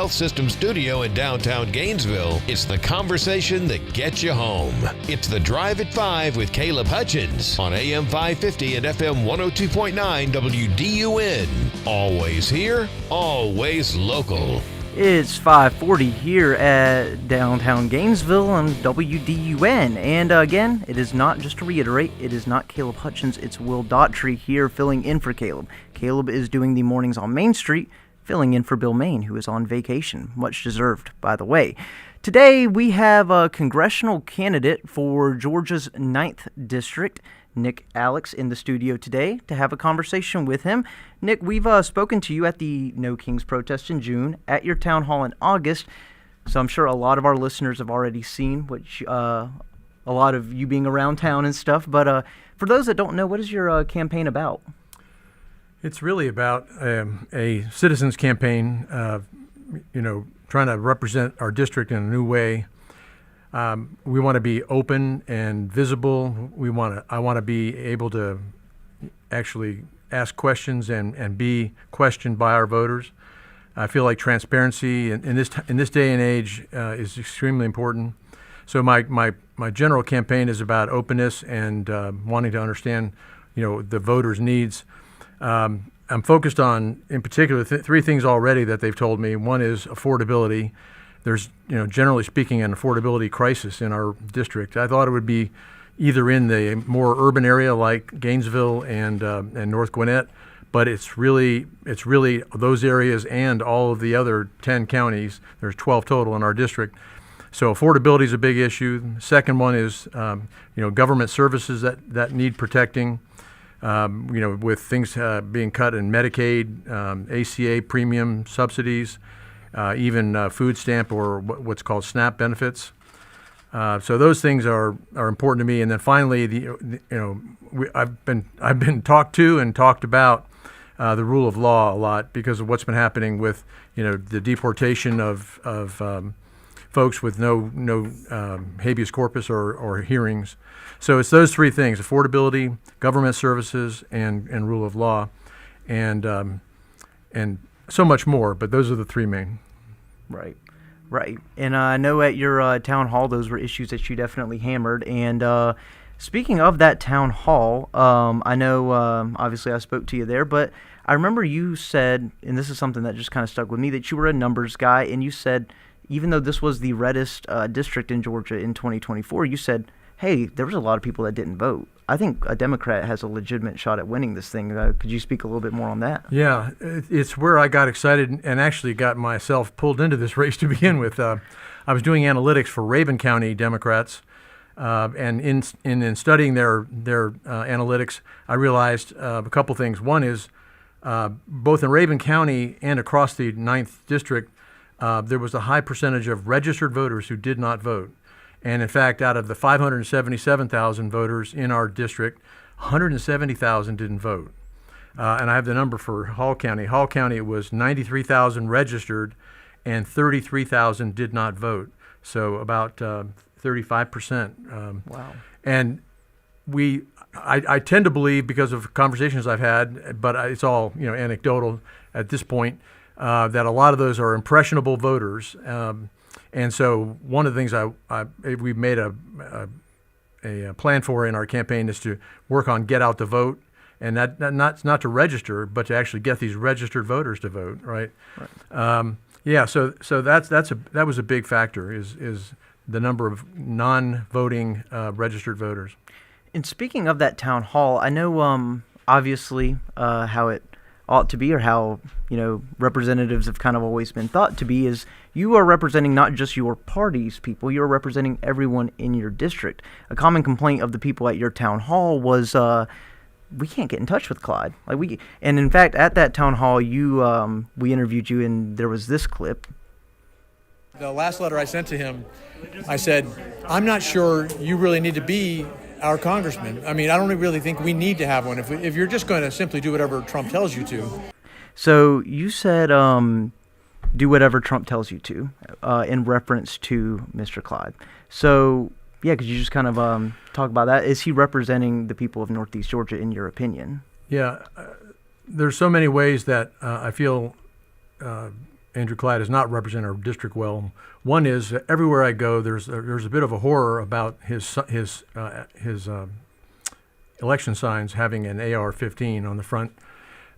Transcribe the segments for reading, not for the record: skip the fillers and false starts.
Health System studio in downtown Gainesville, it's the conversation that gets you home. It's The Drive at 5 with Caleb Hutchins on AM 550 and FM 102.9 WDUN. Always here, always local. It's 5:40 here at downtown Gainesville on WDUN. And again, it is not, just to reiterate, it is not Caleb Hutchins, it's Will Daughtry here filling in for Caleb. Caleb is doing the mornings on Main Street, filling in for Bill Main, who is on vacation. Much deserved, by the way. Today, we have a congressional candidate for Georgia's 9th District, Nick Alex, in the studio today to have a conversation with him. Nick, we've spoken to you at the No Kings protest in June, at your town hall in August, so I'm sure a lot of our listeners have already seen a lot of you being around town and stuff, but for those that don't know, what is your campaign about? It's really about a citizens campaign, trying to represent our district in a new way. We want to be open and visible. I want to be able to actually ask questions and be questioned by our voters. I feel like transparency in this day and age is extremely important. So my general campaign is about openness and wanting to understand, the voters' needs. I'm focused on, in particular, three things already that they've told me. One is affordability. There's, generally speaking, an affordability crisis in our district. I thought it would be either in the more urban area like Gainesville and North Gwinnett, but it's really those areas and all of the other 10 counties. There's 12 total in our district. So affordability is a big issue. The second one is, government services that need protecting. With things being cut in Medicaid, ACA premium subsidies, even food stamp or what's called SNAP benefits. So those things are important to me. And then finally, I've been talked to and talked about the rule of law a lot because of what's been happening with the deportation of folks with no habeas corpus or hearings. So it's those three things: affordability, government services, and rule of law, and so much more. But those are the three main. Right. And I know at your town hall, those were issues that you definitely hammered. And speaking of that town hall, I know obviously I spoke to you there, but I remember you said, and this is something that just kind of stuck with me, that you were a numbers guy, and you said, even though this was the reddest district in Georgia in 2024, you said, hey, there was a lot of people that didn't vote. I think a Democrat has a legitimate shot at winning this thing. Could you speak a little bit more on that? Yeah, it's where I got excited and actually got myself pulled into this race to begin with. I was doing analytics for Rabun County Democrats, and in studying their analytics, I realized a couple things. One is both in Rabun County and across the 9th District, there was a high percentage of registered voters who did not vote. And in fact, out of the 577,000 voters in our district, 170,000 didn't vote. And I have the number for Hall County. Hall County, it was 93,000 registered and 33,000 did not vote. So about 35%. Wow. And I tend to believe, because of conversations I've had, but it's all anecdotal at this point, that a lot of those are impressionable voters. And so one of the things we've made a plan for in our campaign is to work on get out the vote, and that not to register, but to actually get these registered voters to vote, right? So that was a big factor is the number of non-voting registered voters. And speaking of that town hall, I know obviously how it ought to be, or how representatives have kind of always been thought to be, is you are representing not just your party's people, you're representing everyone in your district. A common complaint of the people at your town hall was we can't get in touch with Clyde. And in fact, at that town hall, we interviewed you, and there was this clip. The last letter I sent to him, I said, I'm not sure you really need to be our congressman. I mean, I don't really think we need to have one if you're just going to simply do whatever Trump tells you to. So you said do whatever Trump tells you to in reference to Mr. Clyde. So, yeah, could you just kind of talk about that? Is he representing the people of Northeast Georgia in your opinion? Yeah, there's so many ways that I feel Andrew Clyde has not represented our district well. One is that everywhere I go, there's a bit of a horror about his election signs having an AR-15 on the front,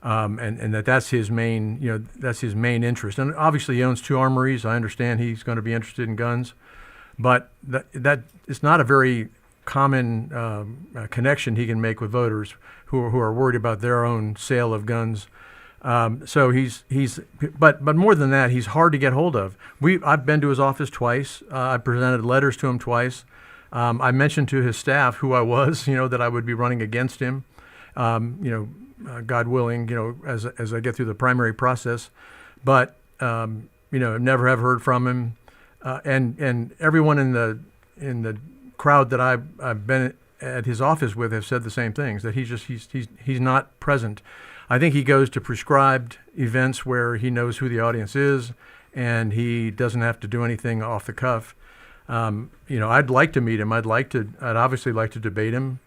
and that's his main interest. And obviously, he owns 2 armories. I understand he's going to be interested in guns, but that it's not a very common connection he can make with voters who are worried about their own sale of guns. So but more than that, he's hard to get hold of. I've been to his office twice. I presented letters to him twice. I mentioned to his staff who I was, that I would be running against him, God willing, as I get through the primary process. But, never have heard from him. And everyone in the crowd that I've been at his office with have said the same things, that he's not present. I think he goes to prescribed events where he knows who the audience is, and he doesn't have to do anything off the cuff. I'd like to meet him. I'd obviously like to debate him.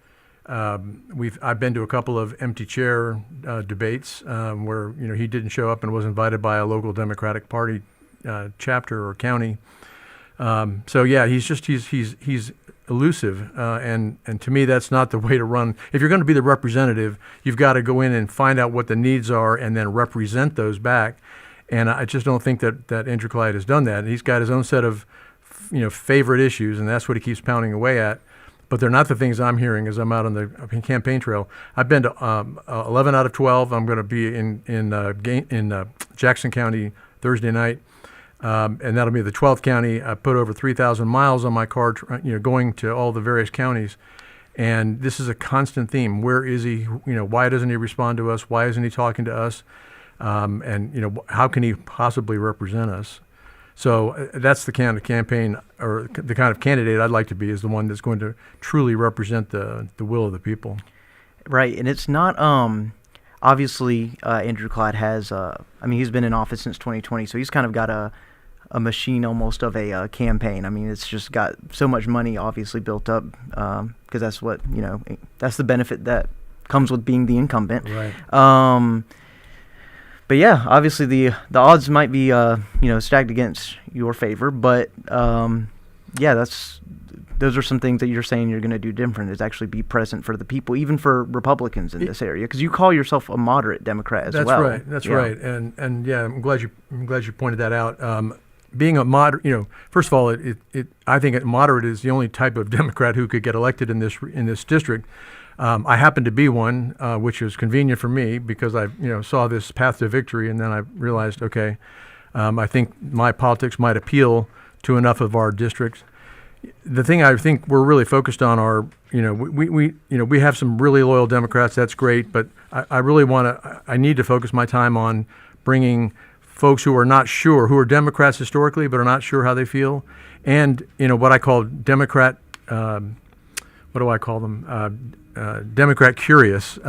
I've been to a couple of empty chair debates where he didn't show up and was invited by a local Democratic Party chapter or county. He's elusive, and to me, that's not the way to run. If you're going to be the representative, you've got to go in and find out what the needs are and then represent those back. And I just don't think that Andrew Clyde has done that. He's got his own set of favorite issues, and that's what he keeps pounding away at. But they're not the things I'm hearing as I'm out on the campaign trail. I've been to 11 out of 12. I'm going to be in Jackson County Thursday night. And that'll be the 12th county. I put over 3,000 miles on my car, going to all the various counties. And this is a constant theme. Where is he? Why doesn't he respond to us? Why isn't he talking to us? And how can he possibly represent us? So that's the kind of campaign or the kind of candidate I'd like to be, is the one that's going to truly represent the will of the people. Right, and it's not obviously Andrew Clyde has he's been in office since 2020, so he's kind of got a machine almost of a campaign. I mean, it's just got so much money obviously built up because that's what that's the benefit that comes with being the incumbent. Right. But yeah, obviously the odds might be stacked against your favor, but those are some things that you're saying you're going to do different, is actually be present for the people, even for Republicans in this area, because you call yourself a moderate Democrat as well. That's right. And yeah, I'm glad you pointed that out. Being a moderate, first of all, I think a moderate is the only type of Democrat who could get elected in this district. I happen to be one, which is convenient for me because I saw this path to victory, and then I realized, okay, I think my politics might appeal to enough of our districts. The thing I think we're really focused on are, we have some really loyal Democrats. That's great, but I need to focus my time on bringing folks who are not sure, who are Democrats historically, but are not sure how they feel, and what I call Democrat. What do I call them? Democrat curious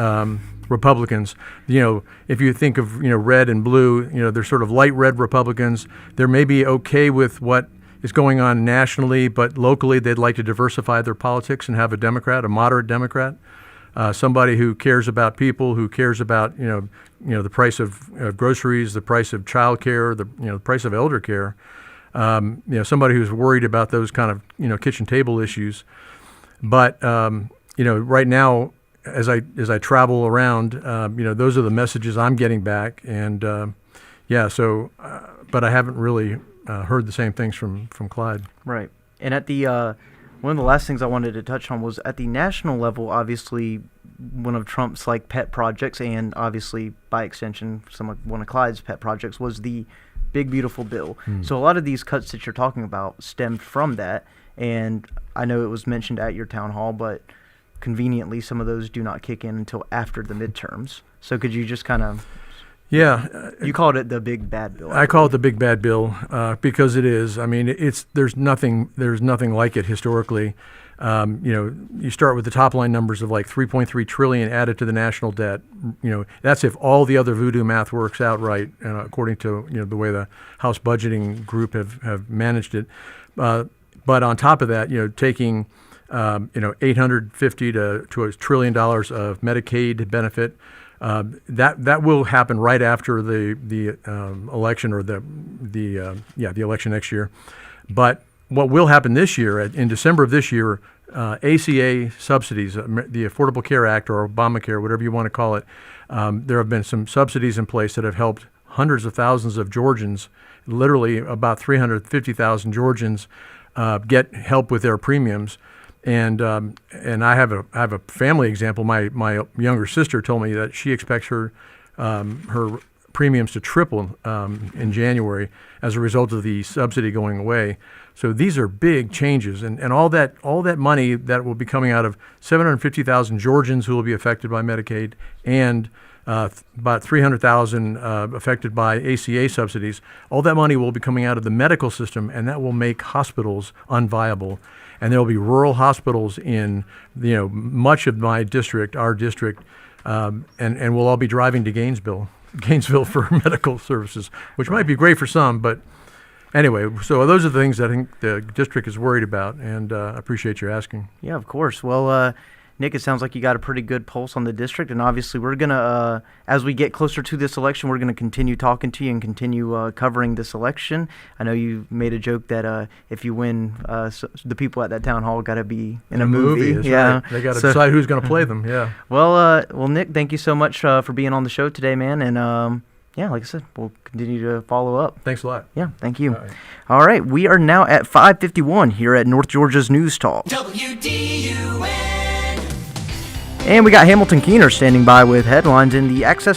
Republicans. If you think of red and blue, they're sort of light red Republicans. They're maybe okay with what is going on nationally, but locally they'd like to diversify their politics and have a moderate Democrat, somebody who cares about people, who cares about the price of groceries, the price of child care, the price of elder care. Somebody who's worried about those kind of kitchen table issues. But right now, as I travel around, those are the messages I'm getting back, and but I haven't really heard the same things from Clyde. Right, and at the one of the last things I wanted to touch on was at the national level. Obviously, one of Trump's pet projects, and obviously by extension, one of Clyde's pet projects was the Big Beautiful Bill. So a lot of these cuts that you're talking about stemmed from that. And I know it was mentioned at your town hall, but conveniently, some of those do not kick in until after the midterms. So could you just kind of... Yeah. You called it the Big Bad Bill. I call it the Big Bad Bill because it is. I mean, there's nothing like it historically. You start with the top line numbers of like $3.3 trillion added to the national debt. That's if all the other voodoo math works out right, according to the way the House budgeting group have managed it. But on top of that, taking $850 to $1 trillion of Medicaid benefit, That will happen right after the election, or the election next year. But what will happen this year, in December of this year, ACA subsidies, the Affordable Care Act, or Obamacare, whatever you want to call it, there have been some subsidies in place that have helped hundreds of thousands of Georgians, literally about 350,000 Georgians, get help with their premiums. And I have a family example. My younger sister told me that she expects her premiums to triple in January as a result of the subsidy going away. So these are big changes, and all that money that will be coming out of 750,000 Georgians who will be affected by Medicaid, and about 300,000 affected by ACA subsidies. All that money will be coming out of the medical system, and that will make hospitals unviable. And there will be rural hospitals in much of my district, our district, and we'll all be driving to Gainesville for medical services, which might be great for some, but anyway, so those are the things I think the district is worried about, and I appreciate you asking. Yeah, of course. Well, Nick, it sounds like you got a pretty good pulse on the district, and obviously we're going to, as we get closer to this election, we're going to continue talking to you and continue covering this election. I know you made a joke that if you win, the people at that town hall got to be in a movie. That's yeah, right. They got to decide who's going to play them. Yeah. Well, Nick, thank you so much for being on the show today, man, and yeah, like I said, we'll continue to follow up. Thanks a lot. Yeah, thank you. All right, we are now at 5:51 here at North Georgia's News Talk. WDUN. And we got Hamilton Keener standing by with headlines in the Access